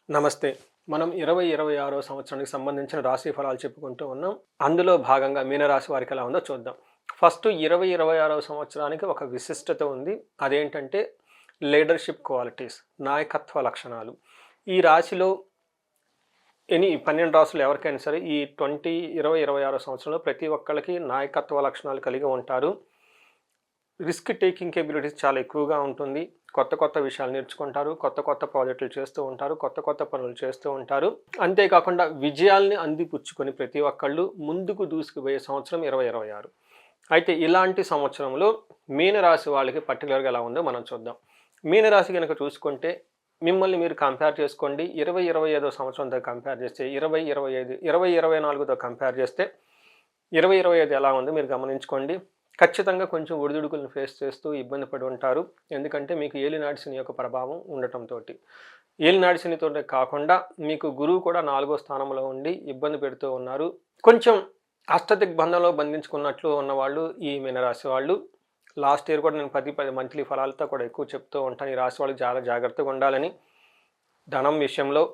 నమస్తే. మనం 2026వ సంవత్సరానికి సంబంధించిన రాశి ఫలాలు చెప్పుకుంటూ ఉన్నాం. అందులో భాగంగా మీనరాశి వారికి ఎలా ఉందో చూద్దాం. ఫస్ట్ 2026వ సంవత్సరానికి ఒక విశిష్టత ఉంది. అదేంటంటే లీడర్‌షిప్ క్వాలిటీస్, నాయకత్వ లక్షణాలు. ఈ రాశిలో 12 రాసులు ఎవరికైనా సరే ఈ 2026 సంవత్సరంలో ప్రతి ఒక్కళ్ళకి నాయకత్వ లక్షణాలు కలిగి ఉంటారు. రిస్క్ టేకింగ్ కేపబిలిటీస్ చాలా ఎక్కువగా ఉంటుంది. కొత్త కొత్త విషయాలు నేర్చుకుంటారు. కొత్త కొత్త ప్రాజెక్టులు చేస్తూ ఉంటారు. కొత్త కొత్త పనులు చేస్తూ ఉంటారు. అంతేకాకుండా విజయాల్ని అందిపుచ్చుకొని ప్రతి ఒక్కళ్ళు ముందుకు దూసుకుపోయే సంవత్సరం 2026. అయితే ఇలాంటి సంవత్సరంలో మీనరాశి వాళ్ళకి పర్టికులర్‌గా ఎలా ఉందో మనం చూద్దాం. మీనరాశి గనక చూసుకుంటే మిమ్మల్ని మీరు కంపేర్ చేసుకోండి. 2025 సంవత్సరంతో కంపేర్ చేస్తే 2024తో కంపేర్ చేస్తే 2025 ఎలా ఉందో మీరు గమనించుకోండి. ఖచ్చితంగా కొంచెం ఒడిదుడుకులను ఫేస్ చేస్తూ ఇబ్బంది పడి ఉంటారు. ఎందుకంటే మీకు ఏలినాటి శని యొక్క ప్రభావం ఉండటంతోటి. ఏలినాటి శనితోటే కాకుండా మీకు గురువు కూడా 4వ స్థానంలో ఉండి ఇబ్బంది పెడుతూ ఉన్నారు. కొంచెం అష్టదిగ్బంధంలో బంధించుకున్నట్లు ఉన్నవాళ్ళు ఈ మీనరాశి వాళ్ళు. లాస్ట్ ఇయర్ కూడా నేను 10 మంత్లీ ఫలాలతో కూడా ఎక్కువ చెప్తూ ఉంటాను. ఈ రాశి వాళ్ళు చాలా జాగ్రత్తగా ఉండాలని. ధనం విషయంలో,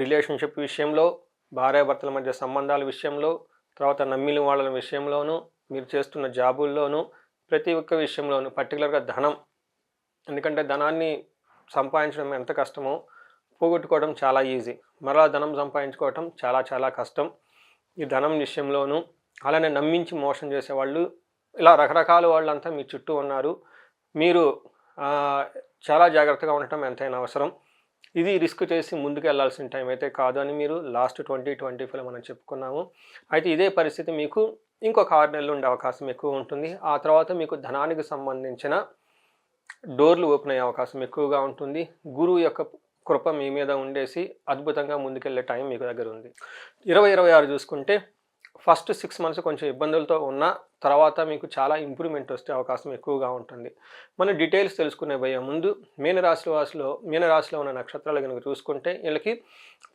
రిలేషన్‌షిప్ విషయంలో, భార్యాభర్తల మధ్య సంబంధాల విషయంలో, తర్వాత నమ్మిన వాళ్ళ విషయంలోనూ, మీరు చేస్తున్న జాబుల్లోనూ, ప్రతి ఒక్క విషయంలోనూ పర్టికులర్‌గా ధనం. ఎందుకంటే ధనాన్ని సంపాదించడం ఎంత కష్టమో పోగొట్టుకోవడం చాలా ఈజీ. మరలా ధనం సంపాదించుకోవటం చాలా చాలా కష్టం. ఈ ధనం విషయంలోనూ అలానే నమ్మించి మోసం చేసేవాళ్ళు, ఇలా రకరకాల వాళ్ళంతా మీ చుట్టూ ఉన్నారు. మీరు చాలా జాగ్రత్తగా ఉండటం ఎంతైనా అవసరం. ఇది రిస్క్ చేసి ముందుకు వెళ్ళాల్సిన టైం అయితే కాదు అని మీరు లాస్ట్ 2025లో మనం చెప్పుకున్నాము. అయితే ఇదే పరిస్థితి మీకు ఇంకొక 6 నెలలు ఉండే అవకాశం ఎక్కువ ఉంటుంది. ఆ తర్వాత మీకు ధనానికి సంబంధించిన డోర్లు ఓపెన్ అయ్యే అవకాశం ఎక్కువగా ఉంటుంది. గురువు యొక్క కృప మీ మీద ఉండేసి అద్భుతంగా ముందుకెళ్ళే టైం మీకు దగ్గర ఉంది. 2026 చూసుకుంటే ఫస్ట్ 6 మంత్స్ కొంచెం ఇబ్బందులతో ఉన్న తర్వాత మీకు చాలా ఇంప్రూవ్మెంట్ వస్తే అవకాశం ఎక్కువగా ఉంటుంది. మనం డీటెయిల్స్ తెలుసుకునే పోయే ముందు మీనరాశిలో ఉన్న నక్షత్రాలు కనుక చూసుకుంటే వీళ్ళకి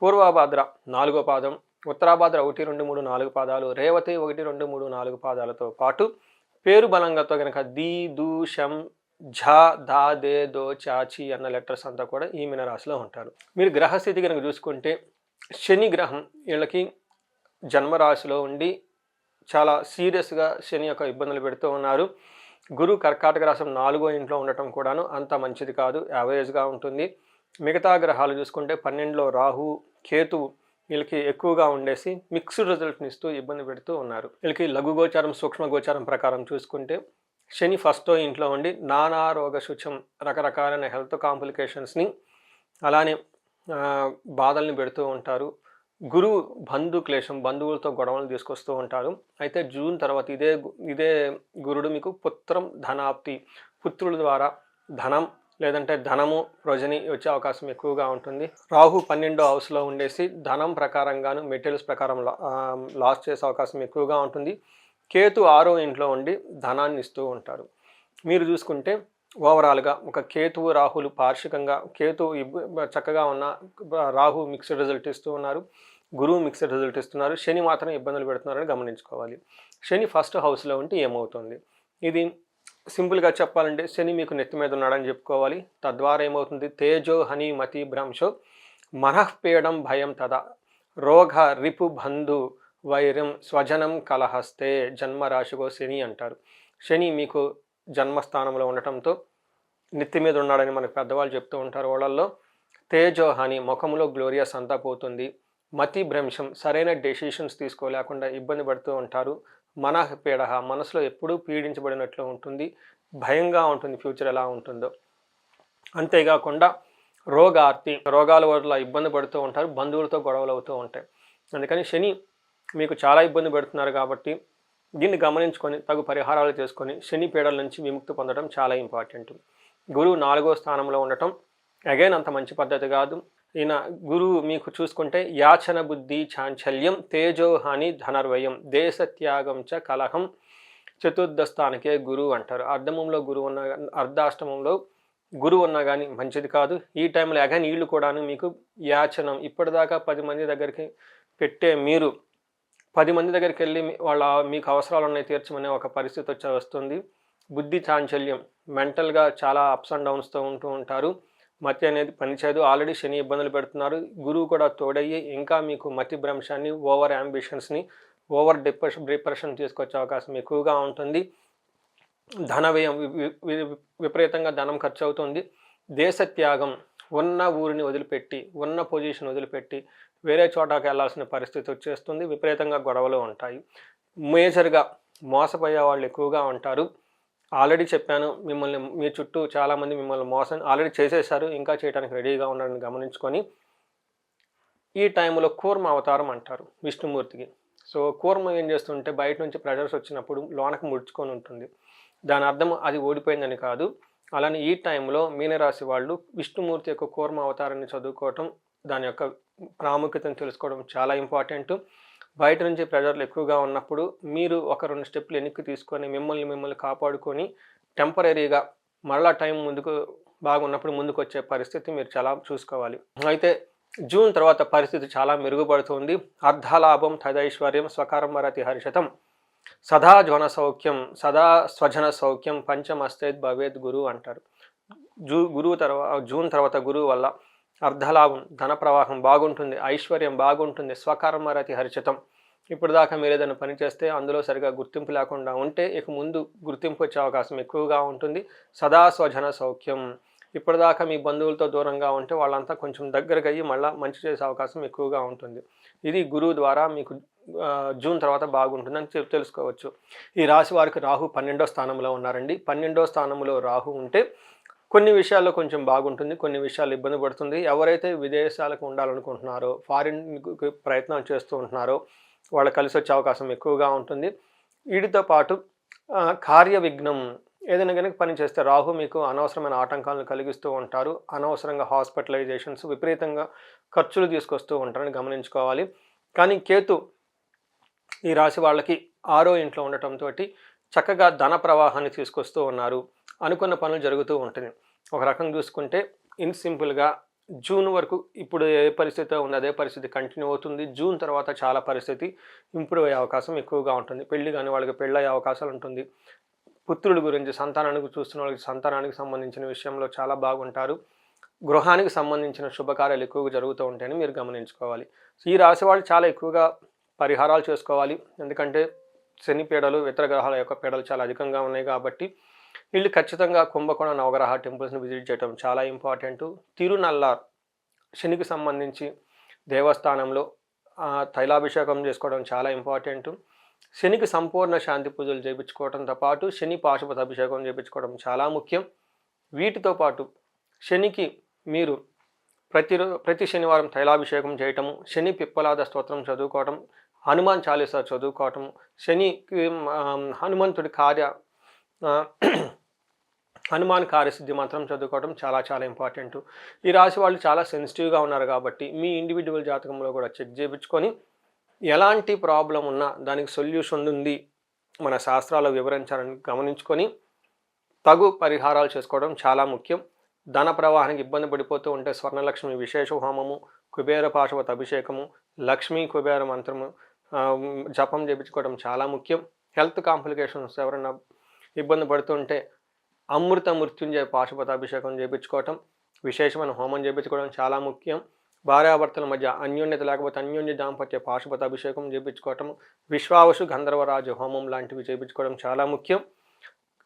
పూర్వభాద్ర 4వ పాదం, ఉత్తరాభాద్ర 1, 2, 3, 4 పాదాలు, రేవతి 1, 2, 3, 4 పాదాలతో పాటు పేరు బలంగాతో కనుక ది, దు, షం, ఝ, ధా, దే, దో, చాచి అన్న లెటర్స్ అంతా కూడా ఈ మీనరాశిలో ఉంటారు. మీరు గ్రహస్థితి కనుక చూసుకుంటే శని గ్రహం వీళ్ళకి జన్మరాశిలో ఉండి చాలా సీరియస్గా శని యొక్క ఇబ్బందులు పెడుతూ ఉన్నారు. గురువు కర్కాటక రాశి 4వ ఇంట్లో ఉండటం కూడాను అంత మంచిది కాదు, యావరేజ్గా ఉంటుంది. మిగతా గ్రహాలు చూసుకుంటే 12లో రాహు, కేతువు వీళ్ళకి ఎక్కువగా ఉండేసి మిక్స్డ్ రిజల్ట్ని ఇస్తూ ఇబ్బంది పెడుతూ ఉన్నారు. వీళ్ళకి లఘు గోచారం, సూక్ష్మ గోచారం ప్రకారం చూసుకుంటే శని ఫస్టో ఇంట్లో ఉండి నానా రోగ శుచం, రకరకాలైన హెల్త్ కాంప్లికేషన్స్ని అలానే బాధల్ని పెడుతూ ఉంటారు. గురువు బంధు క్లేశం, బంధువులతో గొడవలు తీసుకొస్తూ ఉంటారు. అయితే జూన్ తర్వాత ఇదే గురుడు మీకు పుత్రం ధనాప్తి, పుత్రుల ద్వారా ధనం లేదంటే ధనము ప్రొజని వచ్చే అవకాశం ఎక్కువగా ఉంటుంది. రాహు 12వ హౌస్లో ఉండేసి ధనం ప్రకారంగాను మెటీరియల్స్ ప్రకారం లాస్ చేసే అవకాశం ఎక్కువగా ఉంటుంది. కేతు 6వ ఇంట్లో ఉండి ధనాన్ని ఇస్తూ ఉంటారు. మీరు చూసుకుంటే ఓవరాల్గా ఒక కేతువు రాహులు పార్షికంగా, చక్కగా ఉన్న రాహు మిక్స్డ్ రిజల్ట్ ఇస్తూ ఉన్నారు, గురువు మిక్స్డ్ రిజల్ట్ ఇస్తున్నారు, శని మాత్రం ఇబ్బందులు పెడుతున్నారని గమనించుకోవాలి. శని ఫస్ట్ హౌస్లో ఉంటే ఏమవుతుంది? ఇది సింపుల్గా చెప్పాలంటే శని మీకు నెత్తి మీద ఉన్నాడని చెప్పుకోవాలి. తద్వారా ఏమవుతుంది? తేజో హని మతి భ్రంశో మనఃపీడం భయం తదా రోగ రిపు బంధు వైరం స్వజనం కలహస్తే జన్మరాశిగో శని అంటారు. శని మీకు జన్మస్థానంలో ఉండటంతో నెత్తి మీద ఉన్నాడని మనకు పెద్దవాళ్ళు చెప్తూ ఉంటారు. వాళ్ళల్లో తేజో హాని, ముఖంలో గ్లోరియస్ అంతా పోతుంది. మతి భ్రంశం, సరైన డెసిషన్స్ తీసుకోలేకుండా ఇబ్బంది పడుతూ ఉంటారు. మనఃపీడ, మనసులో ఎప్పుడూ పీడించబడినట్లు ఉంటుంది, భయంగా ఉంటుంది ఫ్యూచర్ ఎలా ఉంటుందో. అంతేకాకుండా రోగాల వల్ల ఇబ్బంది పడుతూ ఉంటారు, బంధువులతో గొడవలు అవుతూ ఉంటాయి. అందుకని శని మీకు చాలా ఇబ్బంది పెడుతున్నారు కాబట్టి దీన్ని గమనించుకొని తగు పరిహారాలు చేసుకొని శని పీడల నుంచి విముక్తి పొందడం చాలా ఇంపార్టెంట్. గురువు 4వ స్థానంలో ఉండటం అగైన్ అంత మంచి పద్ధతి కాదు. ఈయన గురువు మీకు చూసుకుంటే యాచన బుద్ధి చాంచల్యం తేజో హాని ధనర్వయం దేశత్యాగం చ కలహం చతుర్థ స్థానికే గురువు అంటారు. అర్ధాష్టమంలో గురువు ఉన్నా కానీ మంచిది కాదు. ఈ టైంలో అగైన్ వీళ్ళు కూడాను మీకు యాచనం, ఇప్పటిదాకా 10 మంది దగ్గరికి పెట్టే మీరు 10 మంది దగ్గరికి వెళ్ళి మీకు అవసరాలు ఉన్నాయి తీర్చమనే ఒక పరిస్థితి వస్తుంది. బుద్ధి చాంచల్యం, మెంటల్గా చాలా అప్స్ అండ్ డౌన్స్తో ఉంటూ ఉంటారు. మతి అనేది పనిచేయదు. ఆల్రెడీ శని ఇబ్బందులు పెడుతున్నారు. గురువు కూడా తోడయ్యి ఇంకా మీకు మతి భ్రంశాన్ని, ఓవర్ యాంబిషన్స్‌ని, ఓవర్ డిప్రెషన్ తీసుకొచ్చే అవకాశం ఎక్కువగా ఉంటుంది. ధన వ్యయం విపరీతంగా ధనం ఖర్చు అవుతుంది. దేశ త్యాగం, ఉన్న ఊరిని వదిలిపెట్టి, ఉన్న పొజిషన్ వదిలిపెట్టి వేరే చోటకి వెళ్ళాల్సిన పరిస్థితి వచ్చేస్తుంది. విపరీతంగా గొడవలు ఉంటాయి. మేజర్‌గా మోసపోయే వాళ్ళు ఎక్కువగా ఉంటారు. ఆల్రెడీ చెప్పాను, మిమ్మల్ని మీ చుట్టూ చాలామంది మిమ్మల్ని మోసం ఆల్రెడీ చేసేశారు, ఇంకా చేయడానికి రెడీగా ఉన్నారని గమనించుకొని ఈ టైంలో కూర్మ అవతారం అంటారు విష్ణుమూర్తికి. సో కూర్మ ఏం చేస్తుంటే బయట నుంచి ప్రెషర్స్ వచ్చినప్పుడు లోనకు ముడుచుకొని ఉంటుంది. దాని అర్థం అది ఓడిపోయిందని కాదు. అలానే ఈ టైంలో మీనరాశి వాళ్ళు విష్ణుమూర్తి యొక్క కూర్మ అవతారాన్ని చదువుకోవటం, దాని యొక్క ప్రాముఖ్యతను తెలుసుకోవడం చాలా ఇంపార్టెంట్. బయట నుంచి ప్రెషర్లు ఎక్కువగా ఉన్నప్పుడు మీరు ఒక 2 స్టెప్పులు వెనక్కి తీసుకొని మిమ్మల్ని కాపాడుకొని టెంపరరీగా మరలా టైం ముందుకు బాగున్నప్పుడు ముందుకు వచ్చే పరిస్థితి మీరు చాలా చూసుకోవాలి. అయితే జూన్ తర్వాత పరిస్థితి చాలా మెరుగుపడుతుంది. అర్ధలాభం తదైశ్వర్యం స్వకారం వరతి హర్షతం సదా జ్వన సౌఖ్యం సదా స్వజన సౌఖ్యం పంచమస్తేద్ భవేద్ గురువు అంటారు. జూన్ తర్వాత గురువు వల్ల అర్ధలాభం, ధన ప్రవాహం బాగుంటుంది, ఐశ్వర్యం బాగుంటుంది, స్వకర్మరతి హర్షితం. ఇప్పుడు దాకా మీరు ఏదైనా పని చేస్తే అందులో సరిగా గుర్తింపు లేకుండా ఉంటే ఇక ముందు గుర్తింపు వచ్చే అవకాశం ఎక్కువగా ఉంటుంది. సదా స్వజన సౌఖ్యం. ఇప్పటిదాకా మీ బంధువులతో దూరంగా ఉంటే వాళ్ళంతా కొంచెం దగ్గరగా అయ్యి మళ్ళీ మంచి చేసే అవకాశం ఎక్కువగా ఉంటుంది. ఇది గురువు ద్వారా మీకు జూన్ తర్వాత బాగుంటుందని తెలుసుకోవచ్చు. ఈ రాశి వారికి రాహు 12వ స్థానంలో ఉన్నారండి. 12వ స్థానంలో రాహు ఉంటే కొన్ని విషయాల్లో కొంచెం బాగుంటుంది, కొన్ని విషయాలు ఇబ్బంది పడుతుంది. ఎవరైతే విదేశాలకు ఉండాలనుకుంటున్నారో, ఫారిన్కి ప్రయత్నం చేస్తూ ఉంటున్నారో వాళ్ళు కలిసి వచ్చే అవకాశం ఎక్కువగా ఉంటుంది. వీటితో పాటు కార్య విఘ్నం, ఏదైనా కనుక పని చేస్తే రాహు మీకు అనవసరమైన ఆటంకాలను కలిగిస్తూ ఉంటారు. అనవసరంగా హాస్పిటలైజేషన్స్, విపరీతంగా ఖర్చులు తీసుకొస్తూ ఉంటారని గమనించుకోవాలి. కానీ కేతు ఈ రాశి వాళ్ళకి 6వ ఇంట్లో ఉండటంతో చక్కగా ధన ప్రవాహాన్ని తీసుకొస్తూ ఉన్నారు. అనుకున్న పనులు జరుగుతూ ఉంటుంది. ఒక రకం చూసుకుంటే సింపుల్గా జూన్ వరకు ఇప్పుడు ఏ పరిస్థితి ఉంది అదే పరిస్థితి కంటిన్యూ అవుతుంది. జూన్ తర్వాత చాలా పరిస్థితి ఇంప్రూవ్ అయ్యే అవకాశం ఎక్కువగా ఉంటుంది. పెళ్లి కాని వాళ్ళకి పెళ్ళయ్యే అవకాశాలు ఉంటుంది. పుత్రుడి గురించి, సంతానానికి చూస్తున్న వాళ్ళకి సంతానానికి సంబంధించిన విషయంలో చాలా బాగుంటారు. గృహానికి సంబంధించిన శుభకార్యాలు ఎక్కువగా జరుగుతూ ఉంటాయని మీరు గమనించుకోవాలి. ఈ రాశి వాళ్ళు చాలా ఎక్కువగా పరిహారాలు చేసుకోవాలి. ఎందుకంటే శని పీడలు, ఇతర గ్రహాల యొక్క పీడలు చాలా అధికంగా ఉన్నాయి కాబట్టి వీళ్ళు ఖచ్చితంగా కుంభకోణ నవగ్రహ టెంపుల్స్ని విజిట్ చేయడం చాలా ఇంపార్టెంటు. తిరునల్లార్ శనికి సంబంధించి దేవస్థానంలో తైలాభిషేకం చేసుకోవడం చాలా ఇంపార్టెంటు. శనికి సంపూర్ణ శాంతి పూజలు చేయించుకోవడంతో పాటు శని పాశుపత అభిషేకం చేయించుకోవడం చాలా ముఖ్యం. వీటితో పాటు శనికి మీరు ప్రతి శనివారం తైలాభిషేకం చేయటము, శని పిప్పలాద స్తోత్రం చదువుకోవటం, హనుమాన్ చాలీసా చదువుకోవటము, శనికి హనుమంతుడి హనుమాన్ కార్యసిద్ధి మంత్రం చదువుకోవడం చాలా చాలా ఇంపార్టెంట్. ఈ రాశి వాళ్ళు చాలా సెన్సిటివ్గా ఉన్నారు కాబట్టి మీ ఇండివిజువల్ జాతకంలో కూడా చెక్ చేయించుకొని ఎలాంటి ప్రాబ్లం ఉన్నా దానికి సొల్యూషన్ ఉంది మన శాస్త్రాలు వివరించాలని గమనించుకొని తగు పరిహారాలు చేసుకోవడం చాలా ముఖ్యం. ధన ప్రవాహానికి ఇబ్బంది పడిపోతూ ఉంటే స్వర్ణలక్ష్మి విశేష హోమము, కుబేర పాశుపత అభిషేకము, లక్ష్మీ కుబేర మంత్రము జపం చేయించుకోవడం చాలా ముఖ్యం. హెల్త్ కాంప్లికేషన్స్ ఎవరైనా ఇబ్బంది పడుతుంటే అమృత మృత్యుంజయ పాశుపత అభిషేకం చేయించుకోవటం, విశేషమైన హోమం చేయించుకోవడం చాలా ముఖ్యం. భార్యాభర్తల మధ్య అన్యోన్యత లేకపోతే అన్యోన్య దాంపత్య పాశుపత అభిషేకం చేయించుకోవటం, విశ్వావసు గంధర్వరాజు హోమం లాంటివి చేయించుకోవడం చాలా ముఖ్యం.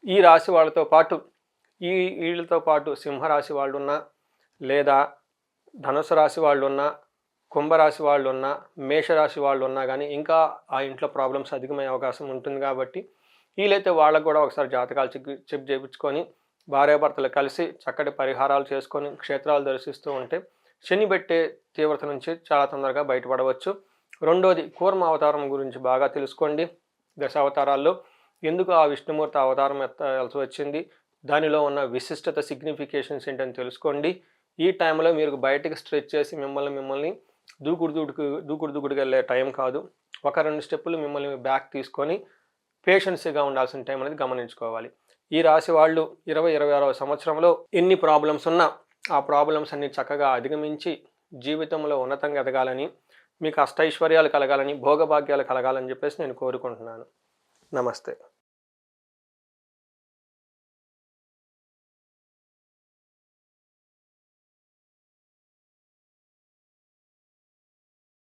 ఈ రాశి వాళ్ళతో పాటు వీళ్ళతో పాటు సింహరాశి వాళ్ళు ఉన్నా, లేదా ధనుసు రాశి వాళ్ళు ఉన్నా, కుంభరాశి వాళ్ళు ఉన్నా, మేషరాశి వాళ్ళు ఉన్నా కానీ ఇంకా ఆ ఇంట్లో ప్రాబ్లమ్స్ అధికమయ్యే అవకాశం ఉంటుంది. కాబట్టి వీలైతే వాళ్ళకు కూడా ఒకసారి జాతకాలు చెక్ చేయించుకొని భార్యాభర్తలు కలిసి చక్కటి పరిహారాలు చేసుకొని క్షేత్రాలు దర్శిస్తూ ఉంటే శని పెట్టే తీవ్రత నుంచి చాలా తొందరగా బయటపడవచ్చు. రెండోది కూర్మ అవతారం గురించి బాగా తెలుసుకోండి. దశావతారాల్లో ఎందుకు ఆ విష్ణుమూర్తి అవతారం ఎత్తాల్సి వచ్చింది, దానిలో ఉన్న విశిష్టత సిగ్నిఫికేషన్స్ ఏంటని తెలుసుకోండి. ఈ టైంలో మీరు బయటకు స్ట్రెచ్ చేసి మిమ్మల్ని దూకుడుగా వెళ్ళే టైం కాదు. 1-2 స్టెప్పులు మిమ్మల్ని బ్యాక్ తీసుకొని పేషెన్సీగా ఉండాల్సిన టైం అనేది గమనించుకోవాలి. ఈ రాశి వాళ్ళు 2026వ సంవత్సరంలో ఎన్ని ప్రాబ్లమ్స్ ఉన్నా ఆ ప్రాబ్లమ్స్ అన్ని చక్కగా అధిగమించి జీవితంలో ఉన్నతంగా ఎదగాలని, మీకు అష్టైశ్వర్యాలు కలగాలని, భోగభాగ్యాలు కలగాలని చెప్పేసి నేను కోరుకుంటున్నాను. నమస్తే.